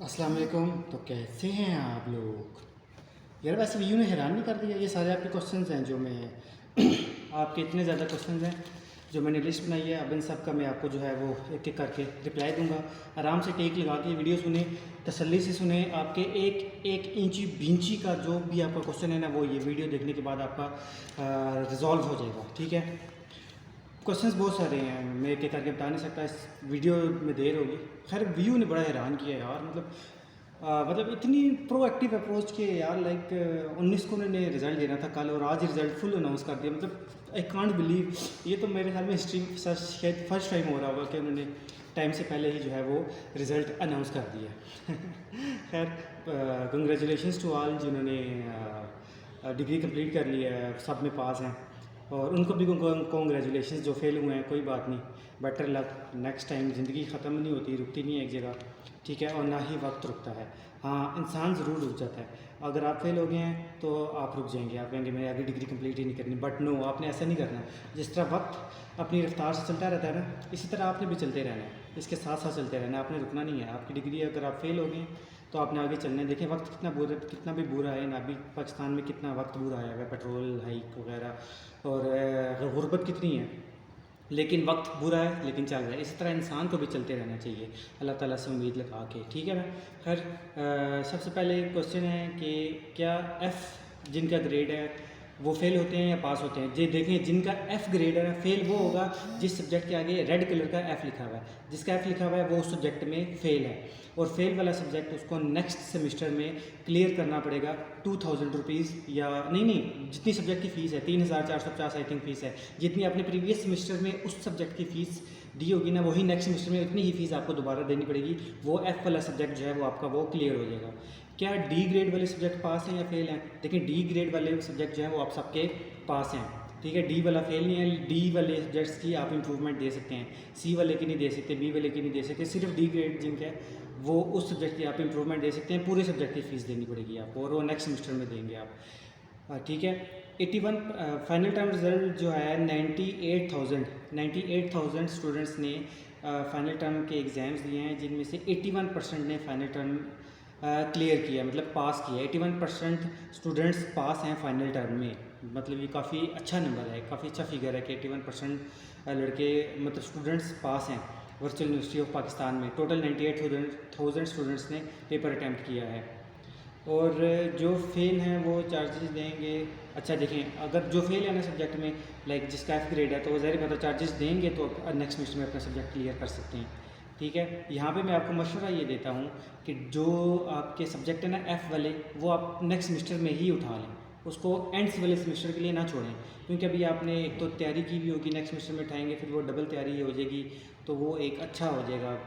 अस्सलाम वालेकुम। तो कैसे हैं आप लोग? यार वैसे वीयू ने हैरान नहीं कर दिया। ये सारे आपके क्वेश्चंस हैं जो मैं आपके इतने ज़्यादा क्वेश्चंस हैं जो मैंने लिस्ट बनाई है। अब इन सब का मैं आपको जो है वो एक एक करके रिप्लाई दूंगा। आराम से टेक लगा के वीडियो सुने, तसल्ली से सुने। आपके एक एक इंची बिंची का जो भी आपका क्वेश्चन है ना, वो ये वीडियो देखने के बाद आपका रिजॉल्व हो जाएगा। ठीक है, क्वेश्चंस बहुत सारे हैं, मैं एक एक करके बता नहीं सकता, इस वीडियो में देर होगी। खैर व्यू ने बड़ा हैरान किया यार, मतलब इतनी प्रोएक्टिव अप्रोच के यार। लाइक 19 को उन्होंने रिज़ल्ट देना था कल, और आज रिज़ल्ट फुल अनाउंस कर दिया। मतलब आई कांट बिलीव। ये तो मेरे ख्याल में हिस्ट्री शायद फर्स्ट टाइम हो रहा होगा कि उन्होंने टाइम से पहले ही जो है वो रिज़ल्ट अनाउंस कर दिया। खैर कंग्रेचुलेशंस टू ऑल जिन्होंने डिग्री कंप्लीट कर लिया है, सब में पास हैं, और उनको भी कॉन्ग्रेचुलेशन जो फेल हुए हैं। कोई बात नहीं, बेटर लक नेक्स्ट टाइम। ज़िंदगी ख़त्म नहीं होती, रुकती नहीं है एक जगह, ठीक है, और ना ही वक्त रुकता है। हाँ, इंसान ज़रूर रुक जाता है। अगर आप फेल हो गए हैं तो आप रुक जाएंगे, आप कहेंगे मैंने अभी डिग्री कंप्लीट ही नहीं करनी। बट नो, आपने ऐसा नहीं करना। जिस तरह वक्त अपनी रफ्तार से चलता रहता है ना, इसी तरह आपने भी चलते रहना है, इसके साथ साथ चलते रहना है, आपने रुकना नहीं है। आपकी डिग्री अगर आप फेल हो गए तो आपने आगे चलना है। देखें वक्त कितना भी बुरा है ना, अभी पाकिस्तान में कितना वक्त बुरा आया है, पेट्रोल हाइक वगैरह, और गुर्बत कितनी है, लेकिन वक्त बुरा है लेकिन चल रहा है। इसी तरह इंसान को भी चलते रहना चाहिए, अल्लाह ताला से उम्मीद लगा के, ठीक है ना। खैर सबसे पहले क्वेश्चन है कि क्या F जिनका ग्रेड है वो फेल होते हैं या पास होते हैं? जी देखें, जिनका F ग्रेड है फेल वो होगा जिस सब्जेक्ट के आगे रेड कलर का F लिखा हुआ है। जिसका F लिखा हुआ है वो उस सब्जेक्ट में फ़ेल है, और फेल वाला सब्जेक्ट उसको नेक्स्ट सेमेस्टर में क्लियर करना पड़ेगा। 2000 रुपीज़, या नहीं, जितनी सब्जेक्ट की फ़ीस है 3450 आई थिंक फ़ीस है, जितनी आपने प्रीवियस सेमेस्टर में उस सब्जेक्ट की फ़ीस दी होगी ना, वही नेक्स्ट सेमेस्टर में उतनी ही फ़ीस आपको दोबारा देनी पड़ेगी। वो F वाला सब्जेक्ट जो है वो आपका वो क्लियर हो जाएगा। क्या डी ग्रेड वाले सब्जेक्ट पास हैं या फेल हैं? देखिए डी ग्रेड वाले सब्जेक्ट जो है वो आप सबके पास हैं, ठीक है। डी वाला फेल नहीं है। डी वाले सब्जेक्ट्स की आप इंप्रूवमेंट दे सकते हैं, सी वाले की नहीं दे सकते, बी वाले की नहीं दे सकते। सिर्फ डी ग्रेड जिनका है वो उस सब्जेक्ट की आप इंप्रूवमेंट दे सकते हैं। पूरे सब्जेक्ट की फ़ीस देनी पड़ेगी आपको, और वो नेक्स्ट सेमेस्टर में देंगे आप, ठीक है। 81 फाइनल टर्म रिज़ल्ट जो है 98,000 स्टूडेंट्स ने फाइनल टर्म के एग्ज़ाम्स दिए हैं, जिनमें से 81% ने फाइनल टर्म क्लियर किया, मतलब पास किया। 81% स्टूडेंट्स पास हैं फाइनल टर्म में। मतलब ये काफ़ी अच्छा नंबर है, काफ़ी अच्छा फिगर है कि 81% लड़के मतलब स्टूडेंट्स पास हैं वर्चुअल यूनिवर्सिटी ऑफ पाकिस्तान में। टोटल 98,000 स्टूडेंट्स ने पेपर अटैम्प्ट किया है, और जो फेल हैं वो चार्जेस देंगे। अच्छा देखें, अगर जो फेल है ना सब्जेक्ट में, लाइक जिसका F ग्रेड है, तो वो ज़ाहिर बात है चार्जेस देंगे तो नेक्स्ट सेमेस्टर में अपना सब्जेक्ट क्लियर कर सकते हैं, ठीक है। यहाँ पे मैं आपको मशवरा ये देता हूँ कि जो आपके सब्जेक्ट है ना F वाले, वो आप नेक्स्ट सेमेस्टर में ही उठा लें, उसको एंड्स वाले सेमेस्टर के लिए ना छोड़ें। क्योंकि अभी आपने एक तो तैयारी की भी होगी, नेक्स्ट सेमेस्टर में उठाएंगे फिर वो डबल तैयारी हो जाएगी, तो वो एक अच्छा हो जाएगा,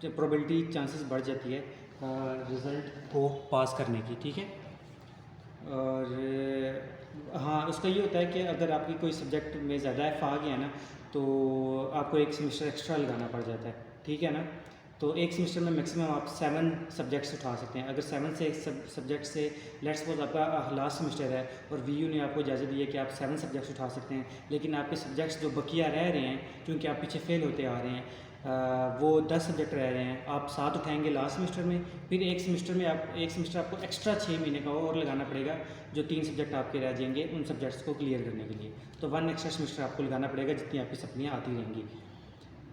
जो प्रोबेबिलिटी चांसेस बढ़ जाती है रिज़ल्ट को पास करने की, ठीक है। और हाँ, उसका ये होता है कि अगर आपकी कोई सब्जेक्ट में ज़्यादा F आ गया ना, तो आपको एक सेमेस्टर एक्स्ट्रा लगाना पड़ जाता है, ठीक है ना। तो एक सेमेस्टर में मैक्सिमम आप 7 सब्जेक्ट्स उठा सकते हैं। अगर 7 से सब्जेक्ट से, लेट्स सपोज आपका लास्ट सेमेस्टर है और वीयू ने आपको इजाज़त दी है कि आप 7 सब्जेक्ट्स उठा सकते हैं, लेकिन आपके सब्जेक्ट्स जो बकिया रह रहे हैं क्योंकि आप पीछे फेल होते आ रहे हैं, वो 10 सब्जेक्ट रह रहे हैं, आप 7 उठाएंगे लास्ट सेमेस्टर में। फिर एक सेमेस्टर आपको एक्स्ट्रा 6 महीने का और लगाना पड़ेगा, जो 3 सब्जेक्ट आपके रह जाएंगे उन सब्जेक्ट्स को क्लियर करने के लिए। तो 1 एक्स्ट्रा सेमेस्टर आपको लगाना पड़ेगा, जितनी आपकी सप्लियाँ आती रहेंगी।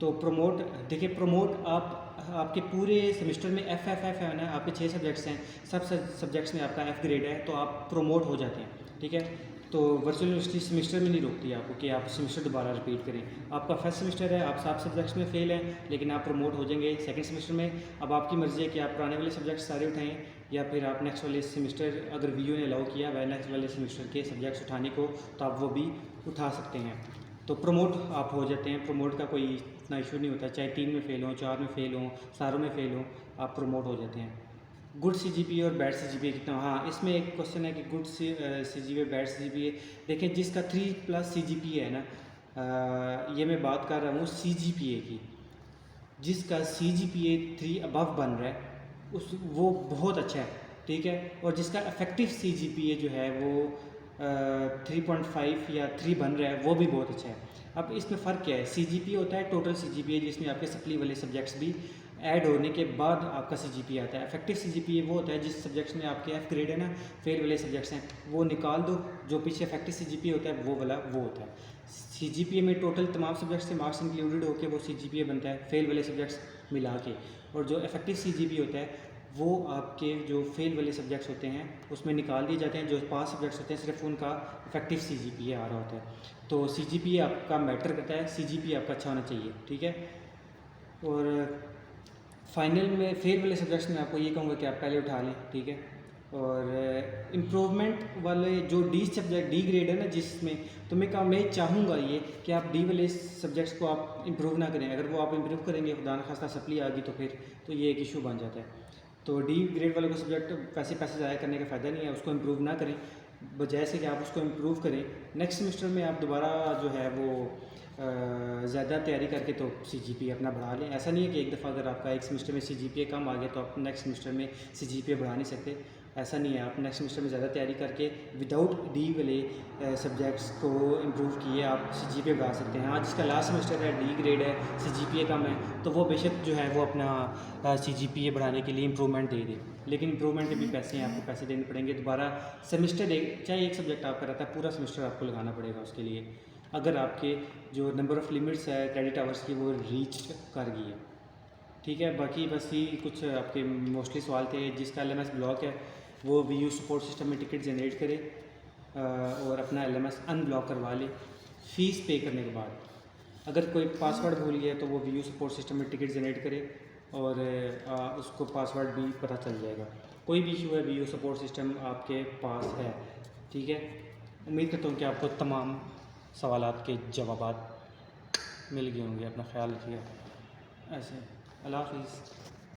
तो प्रमोट, देखिए प्रमोट आपके पूरे सेमेस्टर में F है ना, आपके 6 सब्जेक्ट्स हैं, सब सब्जेक्ट्स में आपका F ग्रेड है, तो आप प्रमोट हो जाते हैं, ठीक है। तो वर्चुअल यूनिवर्सिटी सेमेस्टर में नहीं रोकती आपको कि आप सेमेस्टर दोबारा रिपीट करें। आपका फर्स्ट सेमेस्टर है, आप 7 सब्जेक्ट्स में फेल हैं, लेकिन आप प्रमोट हो जाएंगे सेकंड सेमेस्टर में। अब आपकी मर्ज़ी है कि आप पुराने वाले सब्जेक्ट सारे उठाएं, या फिर आप नेक्स्ट वाले सेमेस्टर, अगर वीयू ने अलाउ किया वह नेक्स्ट वाले सेमेस्टर के सब्जेक्ट्स उठाने को, तो आप वो भी उठा सकते हैं। तो प्रमोट आप हो जाते हैं। प्रमोट का कोई इतना इशू नहीं होता, चाहे 3 में फेल हो, 4 में फेल हो, सारों में फेल हो, आप प्रमोट हो जाते हैं। गुड CGPA और बैड CGPA कितना? हाँ, इसमें एक क्वेश्चन है कि गुड CGPA बैड CGPA। देखें जिसका 3+ CGPA है ना, ये मैं बात कर रहा हूँ CGPA की, जिसका CGPA 3 अबव बन रहा है वो बहुत अच्छा है, ठीक है। और जिसका इफेक्टिव CGPA जो है वो 3.5 या 3 बन रहा है, वो भी बहुत अच्छा है। अब इसमें फ़र्क क्या है? CGPA होता है टोटल CGPA, जिसमें आपके सप्ली वाले सब्जेक्ट्स भी ऐड होने के बाद आपका CGPA आता है। इफेक्टिव CGPA वो होता है जिस सब्जेक्ट्स में आपके F ग्रेड है ना, फेल वाले सब्जेक्ट्स हैं वो निकाल दो, जो पीछे इफेक्टिव CGPA होता है वो वाला वो होता है। CGPA में टोटल तमाम सब्जेक्ट्स के मार्क्स इंक्लूडेड होकर वो CGPA बनता है, फेल वाले सब्जेक्ट्स मिला के। और जो इफेक्टिव CGPA होता है वो आपके जो फेल वाले सब्जेक्ट्स होते हैं उसमें निकाल दिए जाते हैं, जो पास सब्जेक्ट्स होते हैं सिर्फ उनका इफेक्टिव CGPA आ रहा होता है। तो CGPA आपका मैटर करता है, CGPA आपका अच्छा होना चाहिए, ठीक है। और फाइनल में फेल वाले सब्जेक्ट्स में आपको ये कहूँगा कि आप पहले उठा लें, ठीक है। और इम्प्रूवमेंट वाले जो डी ग्रेड है ना जिसमें, तो मैं चाहूँगा ये कि आप डी वाले सब्जेक्ट्स को आप इम्प्रूव ना करें। अगर वो आप इम्प्रूव करेंगे, खुदा न खास्ता सप्ली आ गई तो फिर तो ये एक इशू बन जाता है। तो डी ग्रेड वाले को सब्जेक्ट पैसे ज़ाया करने का फ़ायदा नहीं है, उसको इम्प्रूव ना करें, बजाय से कि आप उसको इम्प्रूव करें। नेक्स्ट सेमेस्टर में आप दोबारा जो है वो ज़्यादा तैयारी करके तो CGPA अपना बढ़ा लें। ऐसा नहीं है कि एक दफ़ा अगर आपका एक सेमेस्टर में CGPA कम आ गया तो आप नेक्स्ट सेमेस्टर में CGPA बढ़ा नहीं सकते, ऐसा नहीं है। आप नेक्स्ट सेमेस्टर में ज़्यादा तैयारी करके विदाउट डी वाले सब्जेक्ट्स को इम्प्रूव किए आप CGPA बढ़ा सकते हैं। हाँ, जिसका लास्ट सेमेस्टर है, डी ग्रेड है, CGPA कम है, तो वो बेशक जो है वो अपना CGPA बढ़ाने के लिए इम्प्रूवमेंट दे दे, लेकिन इम्प्रूवमेंट के भी पैसे हैं, आपको पैसे देने पड़ेंगे। दोबारा सेमेस्टर चाहे एक सब्जेक्ट आपका रहता है, पूरा सेमेस्टर आपको लगाना पड़ेगा उसके लिए, अगर आपके जो नंबर ऑफ़ लिमिट्स है क्रेडिट आवर्स की वो रीच कर गई है, ठीक है। बाकी बस ये कुछ आपके मोस्टली सवाल थे। जिसका LMS ब्लॉक है वो VU सपोर्ट सिस्टम में टिकट जनरेट करे और अपना LMS अनब्लॉक करवा ले फ़ीस पे करने के बाद। अगर कोई पासवर्ड भूल गया तो वो VU सपोर्ट सिस्टम में टिकट जनरेट करे और उसको पासवर्ड भी पता चल जाएगा। कोई भी इशू है VU सपोर्ट सिस्टम आपके पास है, ठीक है। उम्मीद करता हूँ कि आपको तमाम सवालात के जवाबात मिल गए होंगे। अपना ख्याल रखिएगा। ऐसे अल्लाह हाफ़िज़।